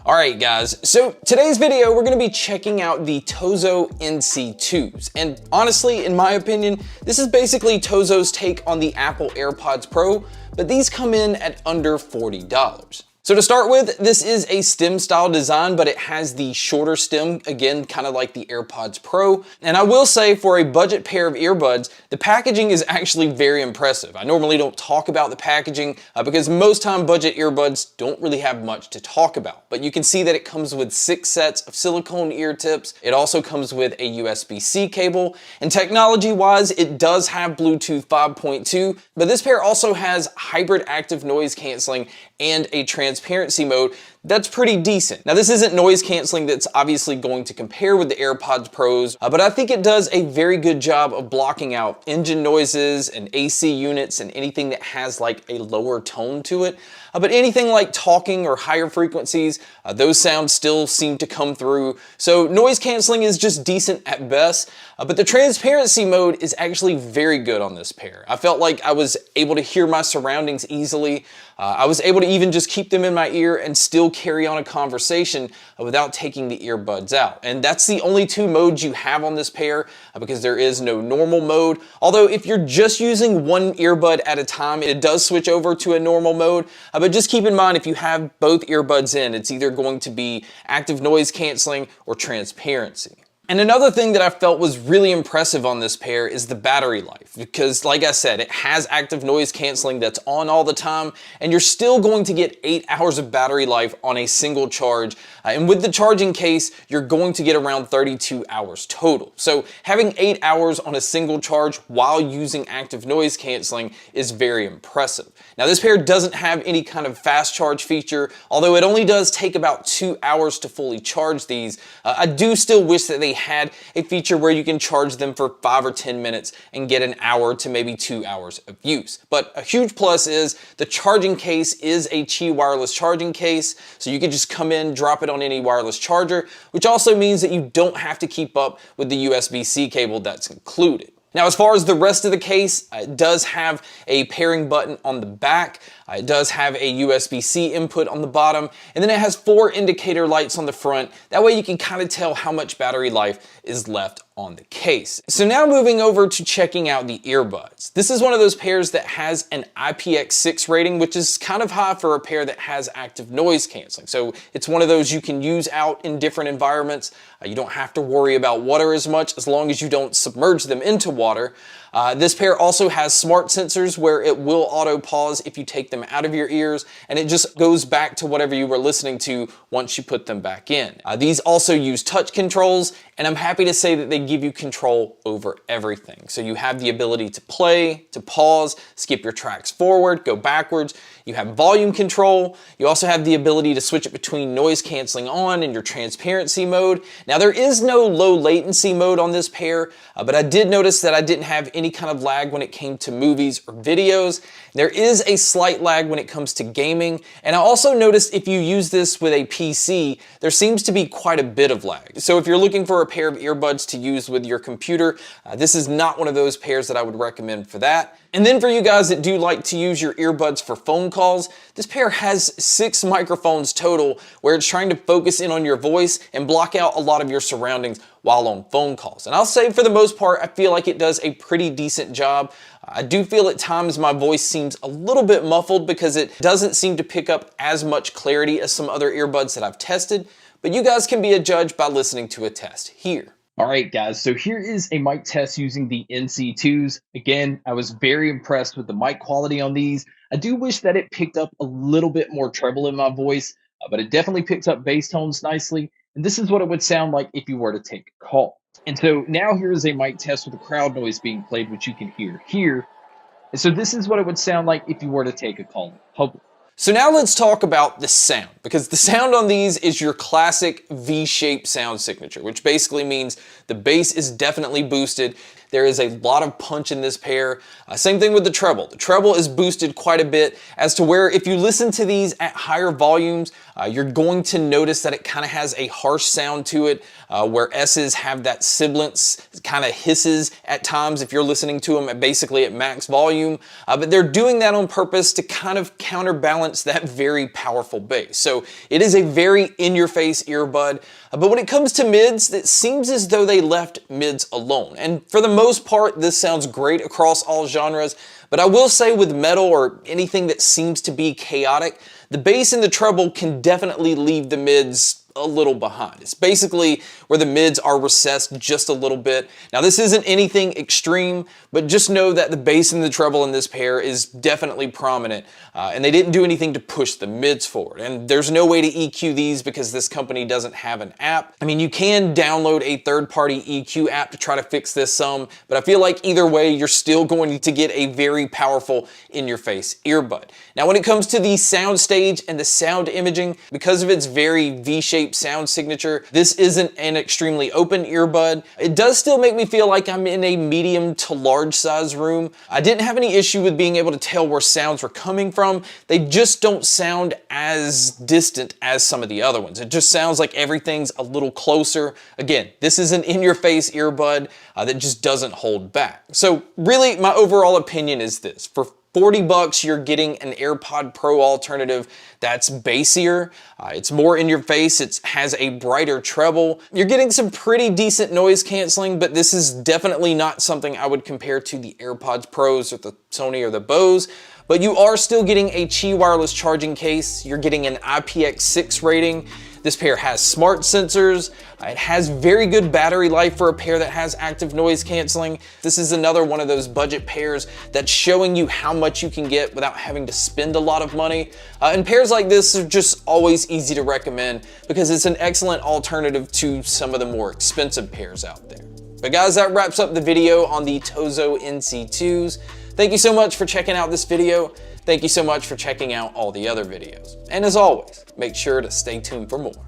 Alright guys, so today's video we're going to be checking out the TOZO NC2s, and honestly, in my opinion, this is basically TOZO's take on the Apple AirPods Pro, but these come in at under $40. So to start with, this is a stem style design, but it has the shorter stem, again, kind of like the AirPods Pro. And I will say, for a budget pair of earbuds, the packaging is actually very impressive. I normally don't talk about the packaging because most time budget earbuds don't really have much to talk about. But you can see that it comes with 6 sets of silicone ear tips. It also comes with a USB-C cable. And technology-wise, it does have Bluetooth 5.2, but this pair also has hybrid active noise canceling and a transparency mode that's pretty decent. Now this isn't noise canceling that's obviously going to compare with the AirPods Pros, but I think it does a very good job of blocking out engine noises and AC units and anything that has like a lower tone to it. But anything like talking or higher frequencies, those sounds still seem to come through. So noise canceling is just decent at best, but the transparency mode is actually very good on this pair. I felt like I was able to hear my surroundings easily. I was able to even just keep them in my ear and still carry on a conversation without taking the earbuds out. And that's the only 2 modes you have on this pair because there is no normal mode. Although if you're just using one earbud at a time, it does switch over to a normal mode. But just keep in mind, if you have both earbuds in, it's either going to be active noise canceling or transparency. And another thing that I felt was really impressive on this pair is the battery life, because like I said, it has active noise canceling that's on all the time, and you're still going to get 8 hours of battery life on a single charge. And with the charging case, you're going to get around 32 hours total. So having 8 hours on a single charge while using active noise canceling is very impressive. Now this pair doesn't have any kind of fast charge feature, although it only does take about 2 hours to fully charge these. I do still wish that they had a feature where you can charge them for 5 or 10 minutes and get an hour to maybe 2 hours of use. But a huge plus is the charging case is a Qi wireless charging case, so you can just come in, drop it on any wireless charger, which also means that you don't have to keep up with the USB-C cable that's included. Now, as far as the rest of the case, it does have a pairing button on the back. It does have a USB-C input on the bottom, and then it has 4 indicator lights on the front. That way you can kind of tell how much battery life is left on the case. So now moving over to checking out the earbuds. This is one of those pairs that has an IPX6 rating, which is kind of high for a pair that has active noise canceling. So it's one of those you can use out in different environments. You don't have to worry about water as much as long as you don't submerge them into water. This pair also has smart sensors where it will auto pause if you take them out of your ears, and it just goes back to whatever you were listening to once you put them back in. These also use touch controls, and I'm happy to say that they give you control over everything. So you have the ability to play, to pause, skip your tracks forward, go backwards. You have volume control. You also have the ability to switch it between noise canceling on and your transparency mode. Now there is no low latency mode on this pair, but I did notice that I didn't have any kind of lag when it came to movies or videos. There is a slight lag when it comes to gaming, and I also noticed if you use this with a PC, there seems to be quite a bit of lag. So if you're looking for a pair of earbuds to use with your computer, this is not one of those pairs that I would recommend for that. And then for you guys that do like to use your earbuds for phone calls, this pair has 6 microphones total where it's trying to focus in on your voice and block out a lot of your surroundings while on phone calls. And I'll say for the most part, I feel like it does a pretty decent job. I do feel at times my voice seems a little bit muffled because it doesn't seem to pick up as much clarity as some other earbuds that I've tested, but you guys can be a judge by listening to a test here. Alright guys, so here is a mic test using the NC2s. Again, I was very impressed with the mic quality on these. I do wish that it picked up a little bit more treble in my voice, but it definitely picks up bass tones nicely. And this is what it would sound like if you were to take a call. And so now here is a mic test with the crowd noise being played, which you can hear here. And so this is what it would sound like if you were to take a call in public. So now let's talk about the sound, because the sound on these is your classic V-shaped sound signature, which basically means the bass is definitely boosted. There is a lot of punch in this pair. Same thing with the treble. The treble is boosted quite a bit as to where if you listen to these at higher volumes, You're going to notice that it kind of has a harsh sound to it, where S's have that sibilance, kind of hisses at times if you're listening to them basically at max volume, but they're doing that on purpose to kind of counterbalance that very powerful bass. So it is a very in-your-face earbud, but when it comes to mids, it seems as though they left mids alone. And for the most part, this sounds great across all genres, but I will say with metal or anything that seems to be chaotic, the bass and the treble can definitely leave the mids a little behind. It's basically where the mids are recessed just a little bit. Now this isn't anything extreme, but just know that the bass and the treble in this pair is definitely prominent, and they didn't do anything to push the mids forward. And there's no way to EQ these because this company doesn't have an app. I mean, you can download a third-party EQ app to try to fix this some, but I feel like either way, you're still going to get a very powerful in-your-face earbud. Now when it comes to the sound stage and the sound imaging, because of its very V-shaped sound signature, this isn't an extremely open earbud. It does still make me feel like I'm in a medium to large size room. I didn't have any issue with being able to tell where sounds were coming from. They just don't sound as distant as some of the other ones. It just sounds like everything's a little closer. Again, this is an in-your-face earbud that just doesn't hold back. So really, my overall opinion is this. For 40 bucks, you're getting an AirPod Pro alternative that's bassier, it's more in your face, it has a brighter treble. You're getting some pretty decent noise canceling, but this is definitely not something I would compare to the AirPods Pros or the Sony or the Bose. But you are still getting a Qi wireless charging case, you're getting an IPX6 rating. This pair has smart sensors, it has very good battery life for a pair that has active noise canceling. This is another one of those budget pairs that's showing you how much you can get without having to spend a lot of money. And pairs like this are just always easy to recommend because it's an excellent alternative to some of the more expensive pairs out there. But guys, that wraps up the video on the TOZO NC2s. Thank you so much for checking out this video. Thank you so much for checking out all the other videos. And as always, make sure to stay tuned for more.